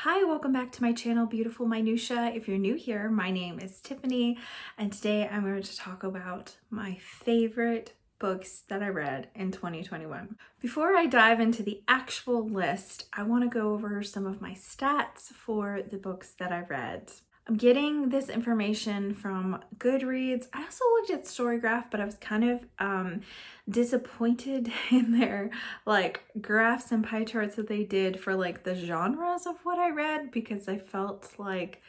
Hi, welcome back to my channel, Beautiful Minutia. If you're new here, my name is Tiffany, and today I'm going to talk about my favorite books that I read in 2021. Before I dive into the actual list, I want to go over some of my stats for the books that I read. I'm getting this information from Goodreads. I also looked at Storygraph, but I was kind of disappointed in their graphs and pie charts that they did for the genres of what I read, because I felt like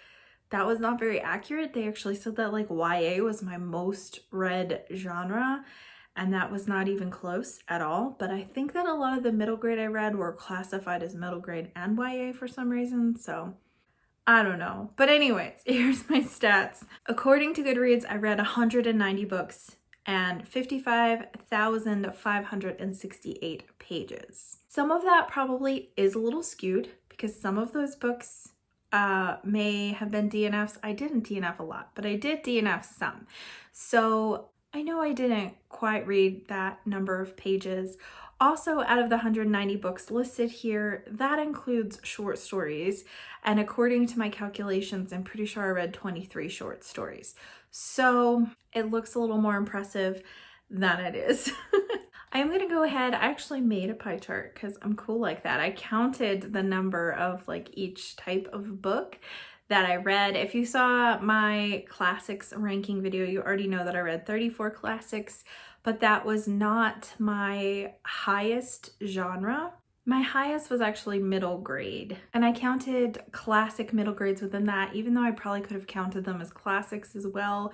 that was not very accurate. They actually said that YA was my most read genre, and that was not even close at all. But I think that a lot of the middle grade I read were classified as middle grade and YA for some reason, so I don't know. But anyways, here's my stats. According to Goodreads, I read 190 books and 55,568 pages. Some of that probably is a little skewed because some of those books may have been DNFs. I didn't DNF a lot, but I did DNF some. So I know I didn't quite read that number of pages. Also, out of the 190 books listed here, that includes short stories. And according to my calculations, I'm pretty sure I read 23 short stories. So it looks a little more impressive than it is. I'm going to go ahead. I actually made a pie chart because I'm cool like that. I counted the number of each type of book that I read. If you saw my classics ranking video, you already know that I read 34 classics, but that was not my highest genre. My highest was actually middle grade, and I counted classic middle grades within that, even though I probably could have counted them as classics as well.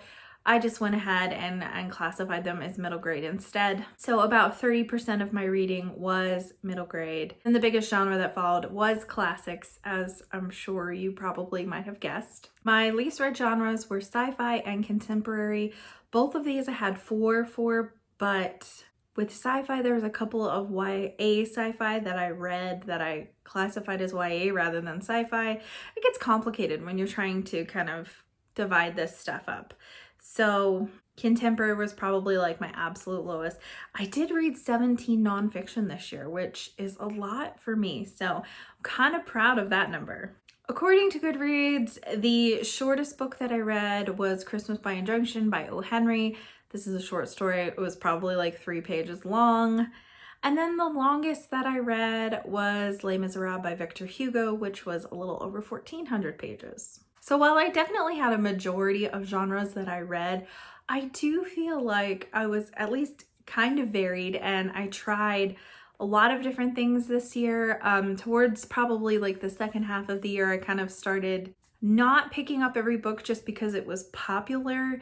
I just went ahead and classified them as middle grade instead. So about 30% of my reading was middle grade. And the biggest genre that followed was classics, as I'm sure you probably might have guessed. My least read genres were sci-fi and contemporary. Both of these I had 4 for, but with sci-fi, there was a couple of YA sci-fi that I read that I classified as YA rather than sci-fi. It gets complicated when you're trying to kind of divide this stuff up. So contemporary was probably my absolute lowest. I did read 17 nonfiction this year, which is a lot for me. So I'm kind of proud of that number. According to Goodreads, the shortest book that I read was Christmas by Injunction by O. Henry. This is a short story. It was probably 3 pages long. And then the longest that I read was Les Miserables by Victor Hugo, which was a little over 1,400 pages. So while I definitely had a majority of genres that I read, I do feel like I was at least kind of varied, and I tried a lot of different things this year. Towards probably the second half of the year, I kind of started not picking up every book just because it was popular,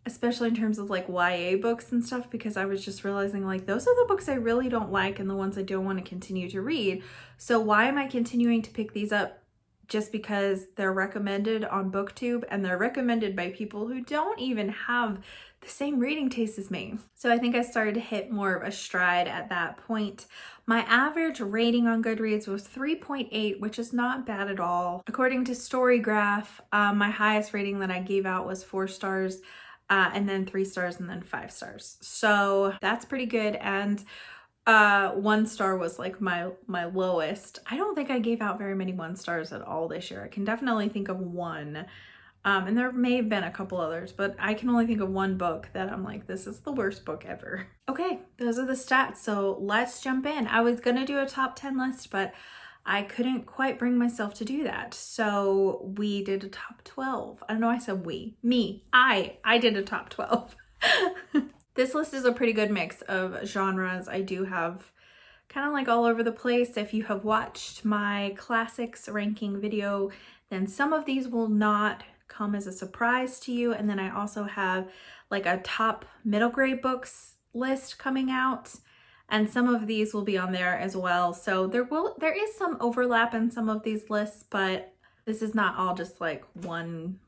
especially in terms of YA books and stuff, because I was just realizing those are the books I really don't like and the ones I don't want to continue to read. So why am I continuing to pick these up just because they're recommended on BookTube and they're recommended by people who don't even have the same reading taste as me? So I think I started to hit more of a stride at that point. My average rating on Goodreads was 3.8, which is not bad at all. According to Storygraph, my highest rating that I gave out was 4 stars, and then 3 stars, and then 5 stars. So that's pretty good. And 1 star was my lowest. I don't think I gave out very many 1 stars at all this year. I can definitely think of one. And there may have been a couple others, but I can only think of one book that I'm this is the worst book ever. Okay, those are the stats. So let's jump in. I was gonna do a top 10 list, but I couldn't quite bring myself to do that. So we did a top 12. I don't know, I said we. Me. I did a top 12. This list is a pretty good mix of genres. I do have kind of all over the place. If you have watched my classics ranking video, then some of these will not come as a surprise to you. And then I also have a top middle grade books list coming out, and some of these will be on there as well. So there is some overlap in some of these lists, but this is not all just one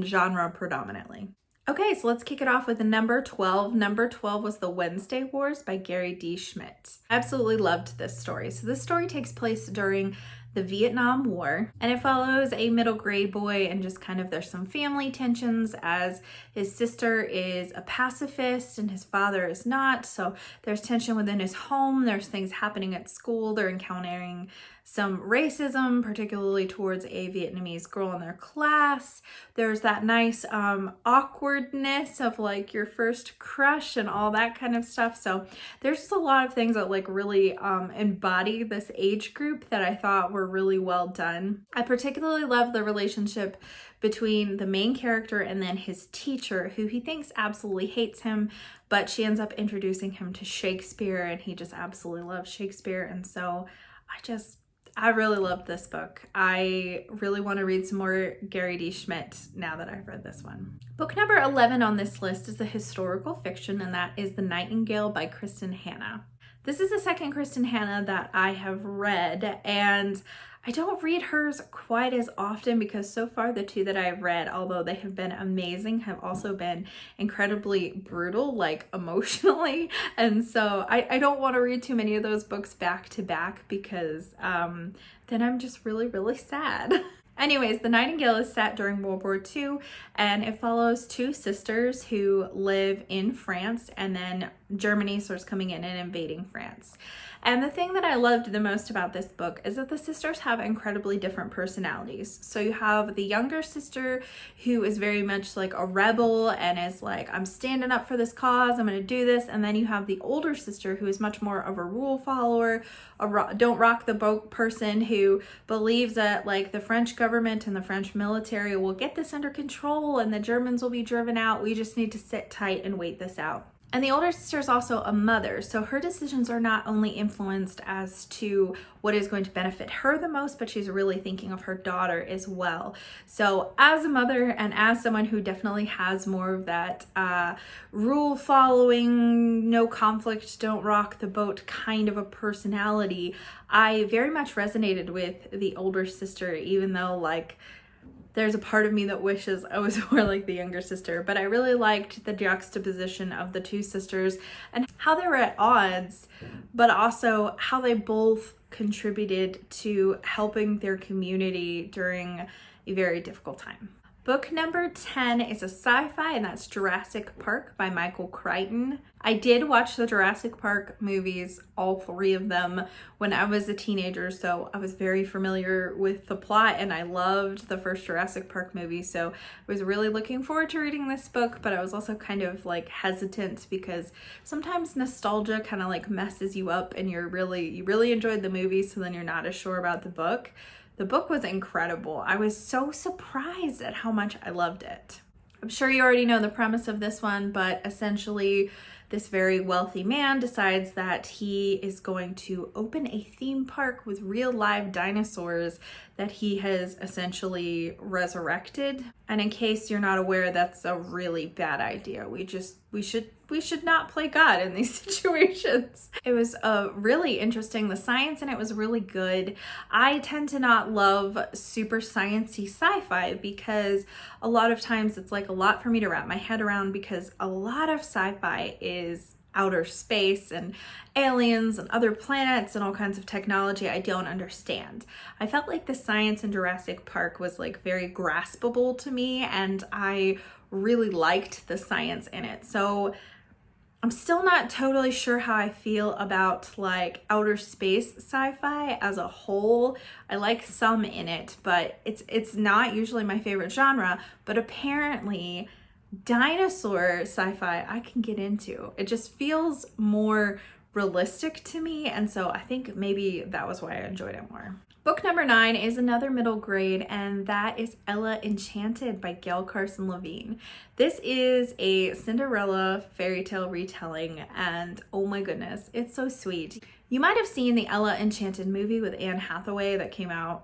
genre predominantly. Okay, so let's kick it off with the number 12. Number 12 was The Wednesday Wars by Gary D. Schmidt. I absolutely loved this story. So this story takes place during the Vietnam War, and it follows a middle grade boy, and just kind of there's some family tensions as his sister is a pacifist and his father is not. So there's tension within his home, there's things happening at school, they're encountering some racism, particularly towards a Vietnamese girl in their class. There's that nice awkwardness of like your first crush and all that kind of stuff. So there's just a lot of things that like really embody this age group that I thought were really well done. I particularly love the relationship between the main character and then his teacher, who he thinks absolutely hates him, but she ends up introducing him to Shakespeare, and he just absolutely loves Shakespeare. And so I really loved this book. I really want to read some more Gary D. Schmidt now that I've read this one. Book number 11 on this list is a historical fiction, and that is The Nightingale by Kristen Hanna. This is the second Kristen Hanna that I have read, and I don't read hers quite as often because so far the two that I've read, although they have been amazing, have also been incredibly brutal, like emotionally. And so I don't want to read too many of those books back to back because then I'm just really, really sad. Anyways, The Nightingale is set during World War II, and it follows two sisters who live in France, and then Germany starts coming in and invading France. And the thing that I loved the most about this book is that the sisters have incredibly different personalities. So you have the younger sister who is very much like a rebel and is like, I'm standing up for this cause, I'm going to do this. And then you have the older sister who is much more of a rule follower, a don't rock the boat person who believes that like the French government and the French military will get this under control and the Germans will be driven out. We just need to sit tight and wait this out. And the older sister is also a mother, so her decisions are not only influenced as to what is going to benefit her the most, but she's really thinking of her daughter as well. So as a mother and as someone who definitely has more of that rule following, no conflict, don't rock the boat kind of a personality, I very much resonated with the older sister, even though like there's a part of me that wishes I was more like the younger sister, but I really liked the juxtaposition of the two sisters and how they were at odds, but also how they both contributed to helping their community during a very difficult time. Book number 10 is a sci-fi, and that's Jurassic Park by Michael Crichton. I did watch the Jurassic Park movies, all three of them, when I was a teenager, so I was very familiar with the plot, and I loved the first Jurassic Park movie, so I was really looking forward to reading this book, but I was also kind of like hesitant because sometimes nostalgia kind of like messes you up and you really enjoyed the movie, so then you're not as sure about the book. The book was incredible. I was so surprised at how much I loved it. I'm sure you already know the premise of this one, but essentially this very wealthy man decides that he is going to open a theme park with real live dinosaurs that he has essentially resurrected. And in case you're not aware, that's a really bad idea. We should not play God in these situations. It was really interesting. The science in it was really good. I tend to not love super sciencey sci-fi because a lot of times it's like a lot for me to wrap my head around because a lot of sci-fi is outer space and aliens and other planets and all kinds of technology I don't understand. I felt like the science in Jurassic Park was like very graspable to me, and I really liked the science in it. So I'm still not totally sure how I feel about like outer space sci-fi as a whole. I like some in it, but it's not usually my favorite genre, but apparently dinosaur sci-fi I can get into. It just feels more realistic to me, and so I think maybe that was why I enjoyed it more. Book number 9 is another middle grade, and that is Ella Enchanted by Gail Carson Levine. This is a Cinderella fairy tale retelling, and oh my goodness, it's so sweet. You might have seen the Ella Enchanted movie with Anne Hathaway that came out,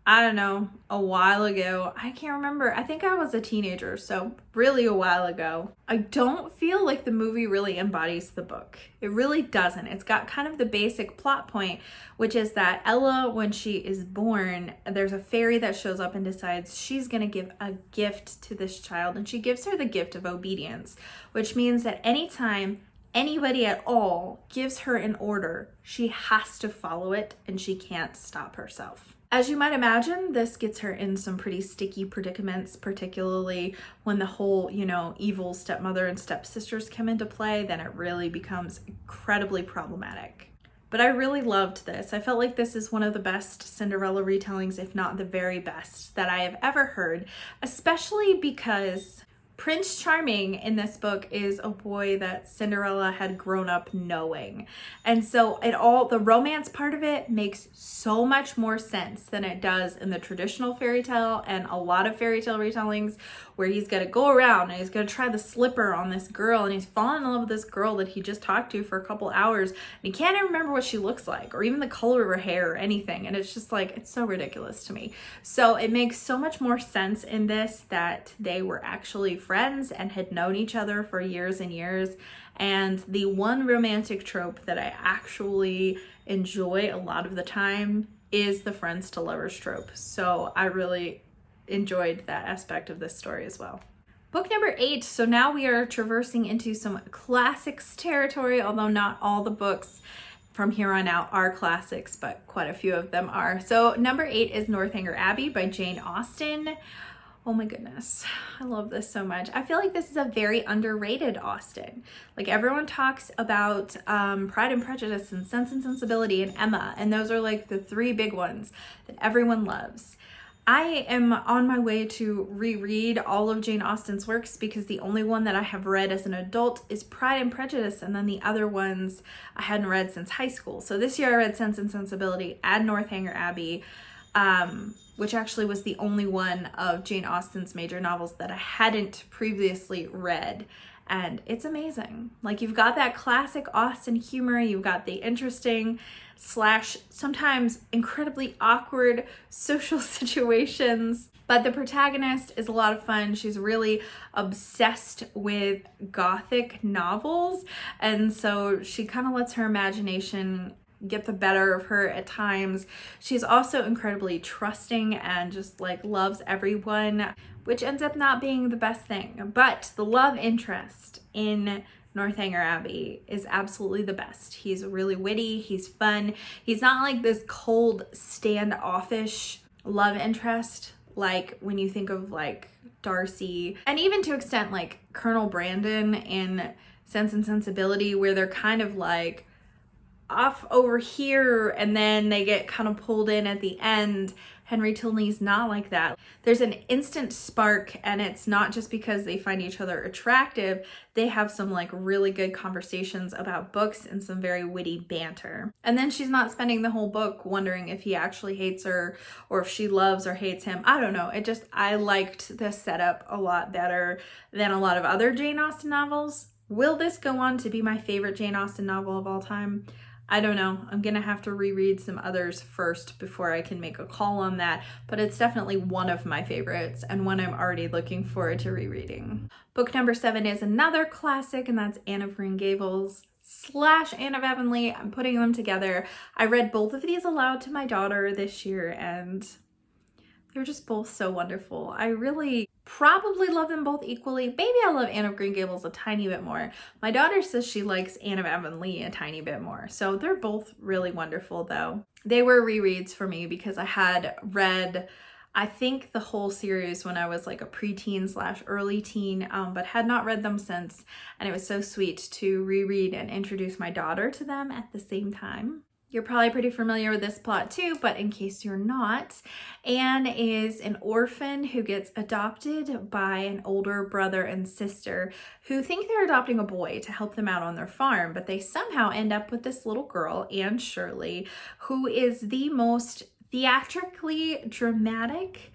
I don't know, a while ago. I can't remember. I think I was a teenager, so really a while ago. I don't feel like the movie really embodies the book. It really doesn't. It's got kind of the basic plot point, which is that Ella, when she is born, there's a fairy that shows up and decides she's going to give a gift to this child, and she gives her the gift of obedience, which means that anytime anybody at all gives her an order, she has to follow it and she can't stop herself. As you might imagine, this gets her in some pretty sticky predicaments, particularly when the whole, evil stepmother and stepsisters come into play. Then it really becomes incredibly problematic. But I really loved this. I felt like this is one of the best Cinderella retellings, if not the very best, that I have ever heard, especially because Prince Charming in this book is a boy that Cinderella had grown up knowing. And so the romance part of it makes so much more sense than it does in the traditional fairy tale and a lot of fairy tale retellings where he's gonna go around and he's gonna try the slipper on this girl and he's falling in love with this girl that he just talked to for a couple hours and he can't even remember what she looks like or even the color of her hair or anything. And it's just like, it's so ridiculous to me. So it makes so much more sense in this that they were actually friends and had known each other for years and years. And the one romantic trope that I actually enjoy a lot of the time is the friends to lovers trope. So I really enjoyed that aspect of this story as well. Book number 8. So now we are traversing into some classics territory, although not all the books from here on out are classics, but quite a few of them are. So number 8 is Northanger Abbey by Jane Austen. Oh my goodness, I love this so much. I feel like this is a very underrated Austen. Like everyone talks about Pride and Prejudice and Sense and Sensibility and Emma, and those are like the 3 big ones that everyone loves. I am on my way to reread all of Jane Austen's works because the only one that I have read as an adult is Pride and Prejudice, and then the other ones I hadn't read since high school. So this year I read Sense and Sensibility and Northanger Abbey, which actually was the only one of Jane Austen's major novels that I hadn't previously read. And it's amazing. Like, you've got that classic Austen humor, you've got the interesting / sometimes incredibly awkward social situations, but the protagonist is a lot of fun. She's really obsessed with Gothic novels, and so she kind of lets her imagination get the better of her at times. She's also incredibly trusting and just like loves everyone, which ends up not being the best thing. But the love interest in Northanger Abbey is absolutely the best. He's really witty, he's fun. He's not like this cold, standoffish love interest like when you think of like Darcy, and even to extent like Colonel Brandon in Sense and Sensibility, where they're kind of like off over here and then they get kind of pulled in at the end. Henry Tilney's not like that. There's an instant spark, and it's not just because they find each other attractive. They have some like really good conversations about books and some very witty banter. And then she's not spending the whole book wondering if he actually hates her or if she loves or hates him. I don't know. I liked this setup a lot better than a lot of other Jane Austen novels. Will this go on to be my favorite Jane Austen novel of all time? I don't know. I'm gonna have to reread some others first before I can make a call on that, but it's definitely one of my favorites and one I'm already looking forward to rereading. Book number 7 is another classic, and that's Anne of Green Gables / Anne of Avonlea. I'm putting them together. I read both of these aloud to my daughter this year, and they're just both so wonderful. I really probably love them both equally. Maybe I love Anne of Green Gables a tiny bit more. My daughter says she likes Anne of Avonlea a tiny bit more. So they're both really wonderful though. They were rereads for me because I had read, I think, the whole series when I was like a preteen / early teen, but had not read them since. And it was so sweet to reread and introduce my daughter to them at the same time. You're probably pretty familiar with this plot too, but in case you're not, Anne is an orphan who gets adopted by an older brother and sister who think they're adopting a boy to help them out on their farm, but they somehow end up with this little girl, Anne Shirley, who is the most theatrically dramatic,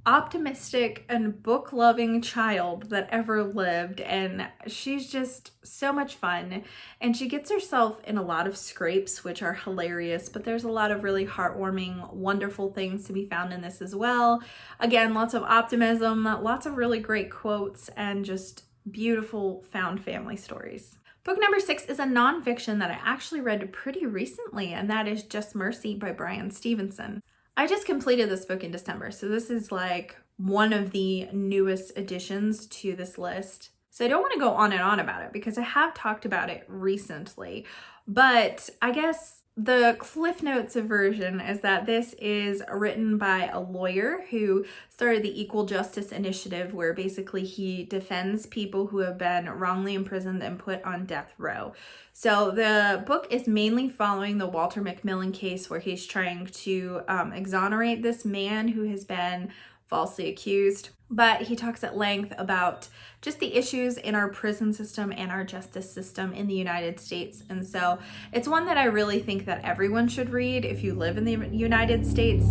optimistic, and book-loving child that ever lived, and she's just so much fun, and she gets herself in a lot of scrapes, which are hilarious, but there's a lot of really heartwarming, wonderful things to be found in this as well. Again, lots of optimism, lots of really great quotes, and just beautiful found family stories. Book number 6 is a nonfiction that I actually read pretty recently, and that is Just Mercy by Brian Stevenson. I just completed this book in December, so this is like one of the newest additions to this list. So I don't want to go on and on about it because I have talked about it recently, but I guess the Cliff Notes version is that this is written by a lawyer who started the Equal Justice Initiative, where basically he defends people who have been wrongly imprisoned and put on death row. So the book is mainly following the Walter McMillian case, where he's trying to exonerate this man who has been falsely accused. But he talks at length about just the issues in our prison system and our justice system in the United States. And so it's one that I really think that everyone should read if you live in the United States.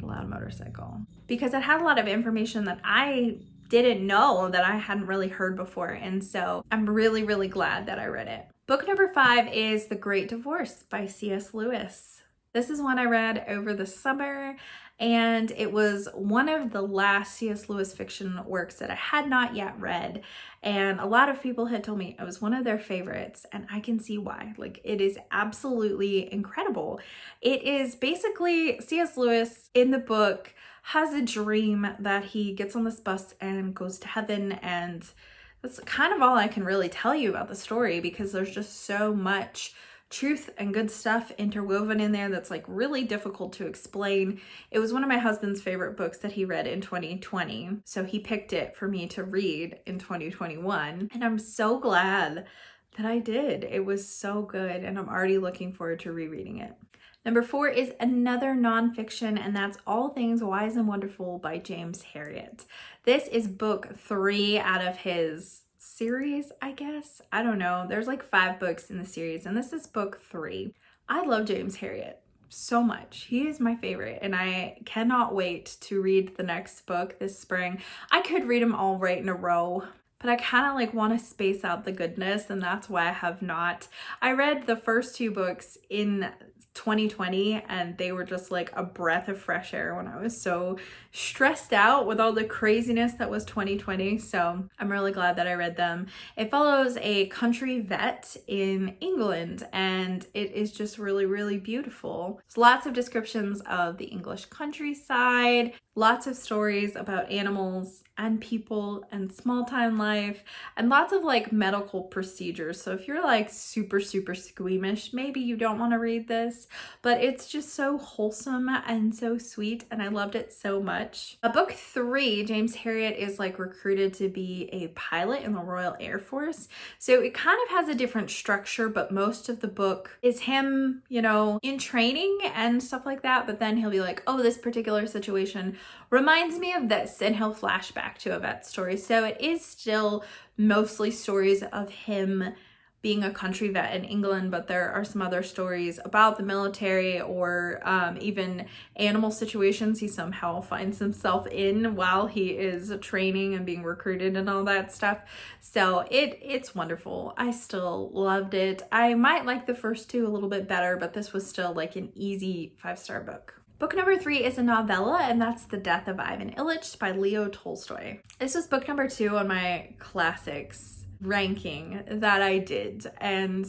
A loud motorcycle. Because it had a lot of information that I didn't know, that I hadn't really heard before. And so I'm really, really glad that I read it. Book number 5 is The Great Divorce by C.S. Lewis. This is one I read over the summer, and it was one of the last C.S. Lewis fiction works that I had not yet read. And a lot of people had told me it was one of their favorites, and I can see why. Like, it is absolutely incredible. It is basically C.S. Lewis in the book has a dream that he gets on this bus and goes to heaven, and that's kind of all I can really tell you about the story, because there's just so much truth and good stuff interwoven in there that's like really difficult to explain. It was one of my husband's favorite books that he read in 2020, so he picked it for me to read in 2021, and I'm so glad that I did. It was so good, and I'm already looking forward to rereading it. Number 4 is another nonfiction, and that's All Things Wise and Wonderful by James Herriot. This is book 3 out of his series, I guess. I don't know. There's like 5 books in the series, and this is book 3. I love James Herriot so much. He is my favorite, and I cannot wait to read the next book this spring. I could read them all right in a row, but I kind of like want to space out the goodness, and that's why I have not. I read the first 2 books in 2020, and they were just like a breath of fresh air when I was so stressed out with all the craziness that was 2020. So I'm really glad that I read them. It follows a country vet in England, and it is just really, really beautiful. There's lots of descriptions of the English countryside, lots of stories about animals and people and small town life, and lots of like medical procedures. So if you're like super, super squeamish, maybe you don't want to read this, but it's just so wholesome and so sweet, and I loved it so much. Book 3, James Herriot is like recruited to be a pilot in the Royal Air Force. So it kind of has a different structure, but most of the book is him, you know, in training and stuff like that. But then he'll be like, oh, this particular situation reminds me of this, and he'll flash back to a vet story. So it is still mostly stories of him being a country vet in England, but there are some other stories about the military or even animal situations he somehow finds himself in while he is training and being recruited and all that stuff. So it's wonderful. I still loved it. I might like the first 2 a little bit better, but this was still like an easy 5-star book. Book number 3 is a novella, and that's The Death of Ivan Ilyich by Leo Tolstoy. This was book number 2 on my classics ranking that I did, and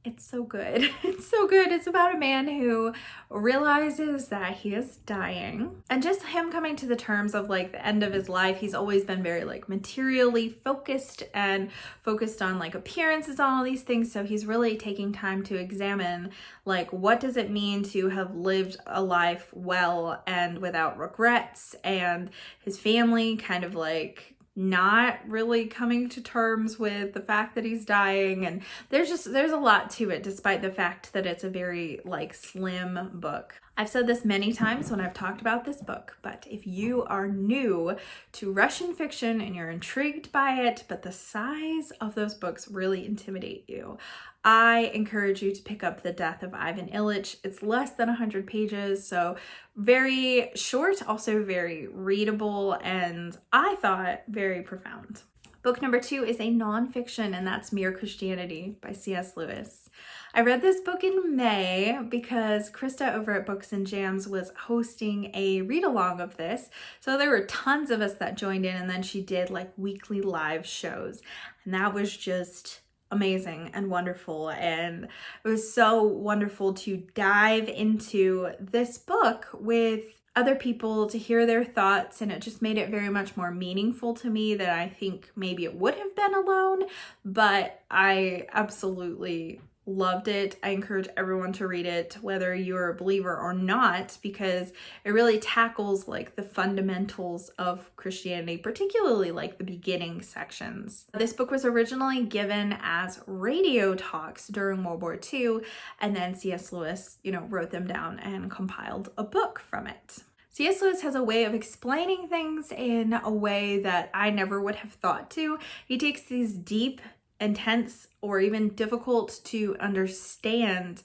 it's so good. It's so good. It's about a man who realizes that he is dying, and just him coming to the terms of like the end of his life. He's always been very like materially focused and focused on like appearances on all these things. So he's really taking time to examine like, what does it mean to have lived a life well and without regrets, and his family kind of like not really coming to terms with the fact that he's dying. And there's a lot to it, despite the fact that it's a very like slim book. I've said this many times when I've talked about this book, but if you are new to Russian fiction and you're intrigued by it, but the size of those books really intimidate you, I encourage you to pick up The Death of Ivan Ilyich. It's less than 100 pages, so very short, also very readable, and I thought very profound. Book number 2 is a nonfiction, and that's Mere Christianity by C.S. Lewis. I read this book in May because Krista over at Books and Jams was hosting a read-along of this. So there were tons of us that joined in, and then she did like weekly live shows, and that was just amazing and wonderful. And it was so wonderful to dive into this book with other people, to hear their thoughts, and it just made it very much more meaningful to me than I think maybe it would have been alone. But I absolutely loved it. I encourage everyone to read it, whether you're a believer or not, because it really tackles like the fundamentals of Christianity, particularly like the beginning sections. This book was originally given as radio talks during World War II, and then C.S. Lewis, wrote them down and compiled a book from it. C.S. Lewis has a way of explaining things in a way that I never would have thought to. He takes these deep, intense, or even difficult to understand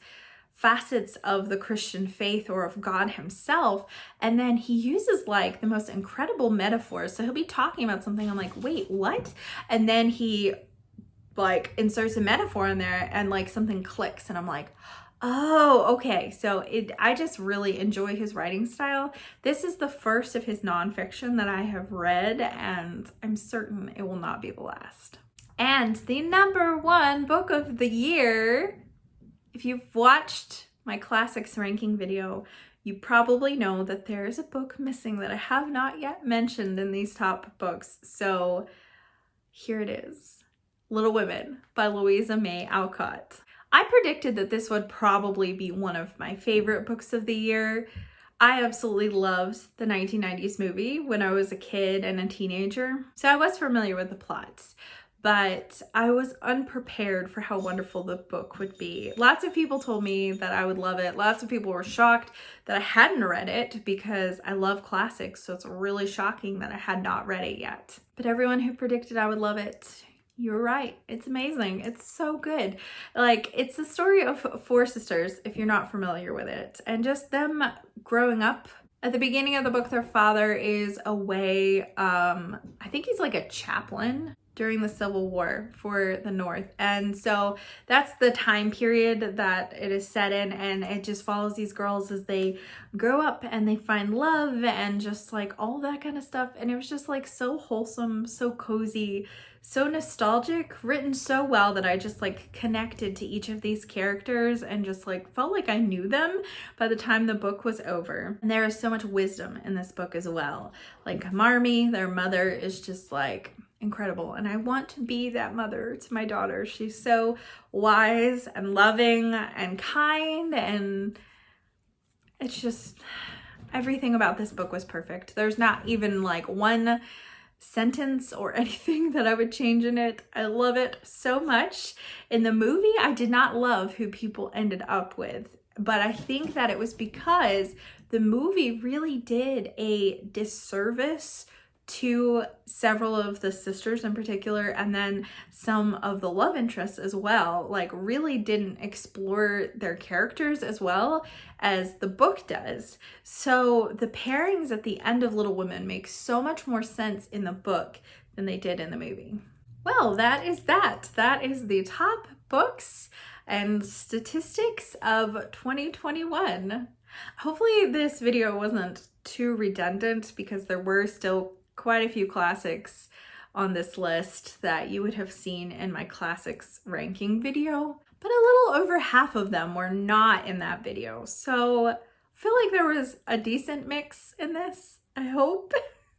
facets of the Christian faith or of God himself, and then he uses like the most incredible metaphors. So he'll be talking about something, I'm like, wait, what? And then he like inserts a metaphor in there and like something clicks, and I'm like, oh, okay. So I just really enjoy his writing style. This is the first of his nonfiction that I have read, and I'm certain it will not be the last. And the #1 book of the year, if you've watched my classics ranking video, you probably know that there is a book missing that I have not yet mentioned in these top books. So here it is, Little Women by Louisa May Alcott. I predicted that this would probably be one of my favorite books of the year. I absolutely loved the 1990s movie when I was a kid and a teenager, so I was familiar with the plots. But I was unprepared for how wonderful the book would be. Lots of people told me that I would love it. Lots of people were shocked that I hadn't read it because I love classics, so it's really shocking that I had not read it yet. But everyone who predicted I would love it, you're right. It's amazing. It's so good. Like, it's the story of 4 sisters, if you're not familiar with it, and just them growing up. At the beginning of the book, their father is away. I think he's like a chaplain during the Civil War for the North. And so that's the time period that it is set in, and it just follows these girls as they grow up and they find love and just like all that kind of stuff. And it was just like so wholesome, so cozy, so nostalgic, written so well that I just like connected to each of these characters and just like felt like I knew them by the time the book was over. And there is so much wisdom in this book as well. Like Marmee, their mother, is just like incredible, and I want to be that mother to my daughter. She's so wise and loving and kind, and it's just everything about this book was perfect. There's not even like one sentence or anything that I would change in it. I love it so much. In the movie, I did not love who people ended up with, but I think that it was because the movie really did a disservice to several of the sisters in particular, and then some of the love interests as well, like really didn't explore their characters as well as the book does. So the pairings at the end of Little Women make so much more sense in the book than they did in the movie. Well, that is that. That is the top books and statistics of 2021. Hopefully this video wasn't too redundant, because there were still quite a few classics on this list that you would have seen in my classics ranking video, but a little over half of them were not in that video. So I feel like there was a decent mix in this, I hope.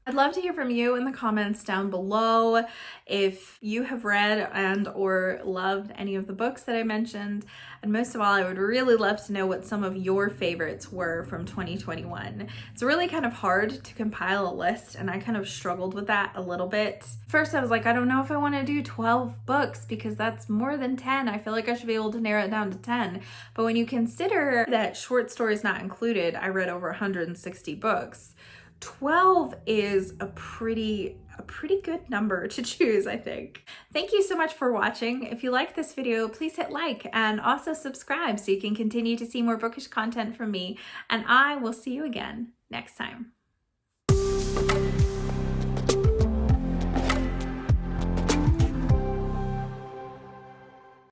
I'd love to hear from you in the comments down below if you have read and or loved any of the books that I mentioned. And most of all, I would really love to know what some of your favorites were from 2021. It's really kind of hard to compile a list, and I kind of struggled with that a little bit. First, I was like, I don't know if I want to do 12 books because that's more than 10. I feel like I should be able to narrow it down to 10. But when you consider that short stories not included, I read over 160 books. 12 is a pretty good number to choose, I think. Thank you so much for watching. If you liked this video, please hit like and also subscribe so you can continue to see more bookish content from me, and I will see you again next time.